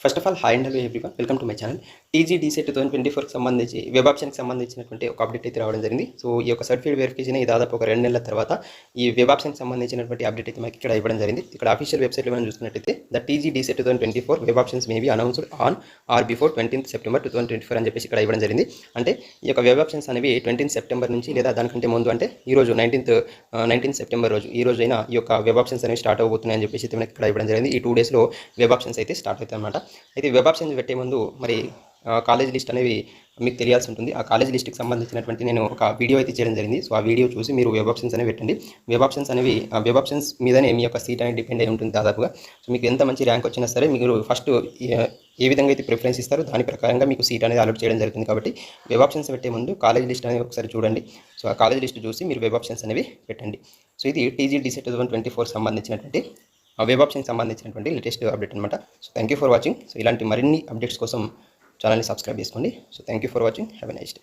First of all hi and hello everyone, welcome to my channel. TG DEECET 2024కి సంబంధించి web ఆప్షన్కి సంబంధించినటువంటి ఒక update అయితే రావడం జరిగింది. సో ఈ యొక్క సర్టిఫికేట్ వెరిఫికేషన్ దాదాపు ఒక 2 నెలల తర్వాత ఈ వెబ్ ఆప్షన్కి సంబంధించినటువంటి అప్డేట్ అయితే మనకి ఇక్కడ ఇవ్వడం జరిగింది. ఇక్కడ అఫీషియల్ వెబ్సైట్లో మనం చూసుకున్నట్టయితే the TG DEECET 2024 web options may be announced on or before 20th September 2024 అని చెప్పేసి ఇక్కడ ఇవ్వడం జరిగింది. అంటే ఈ యొక్క వెబ్ ఆప్షన్స్ అనేవి 20th September నుంచి లేదా దానికంటే ముందు అంటే ఈ రోజు 19th September రోజు ఈ రోజు అయినా ఈ యొక్క వెబ్ ఆప్షన్స్ అనేవి స్టార్ట్ అవబోతున్నాయని చెప్పేసి మనకి ఇక్కడ ఇవ్వడం జరిగింది. ఈ 2 డేస్లో వెబ్ ఆప్షన్స్ అయితే స్టార్ట్ అవుతాయి అన్నమాట. అయితే వెబ్ ఆప్షన్స్ పెట్టే ముందు మరి కాలేజ్ లిస్ట్ అనేవి మీకు తెలియాల్సి ఉంటుంది. ఆ కాలేజ్ లిస్ట్కి సంబంధించినటువంటి నేను ఒక వీడియో అయితే చేయడం జరిగింది. సో ఆ వీడియో చూసి మీరు వెబ్ ఆప్షన్స్ అనేవి పెట్టండి. వెబ్ ఆప్షన్స్ అనేవి వెబ్ ఆప్షన్స్ మీదనే మీ యొక్క సీట్ అనేది డిపెండ్ అయి ఉంటుంది దాదాపుగా. సో మీకు ఎంత మంచి ర్యాంక్ వచ్చినా సరే మీరు ఫస్ట్ ఏ విధంగా అయితే ప్రిఫరెన్స్ ఇస్తారో దాని ప్రకారంగా మీకు సీట్ అనేది అలాట్ చేయడం జరుగుతుంది. కాబట్టి వెబ్ ఆప్షన్స్ పెట్టే ముందు కాలేజ్ లిస్ట్ అనేది ఒకసారి చూడండి. సో ఆ కాలేజ్ లిస్ట్ చూసి మీరు వెబ్ ఆప్షన్స్ అనేవి పెట్టండి. సో ఇది టీజీడీసెట్ 2024 సంబంధించినటువంటి వెబ్ ఆప్షన్కి సంబంధించినటువంటి లేటెస్ట్ అప్డేట్ అనమాట. So thank you for watching. So ఇలాంటి మరిన్ని అప్డేట్స్ కోసం ఛానల్ని సబ్స్క్రైబ్ చేసుకోండి. So thank you for watching. Have a nice day.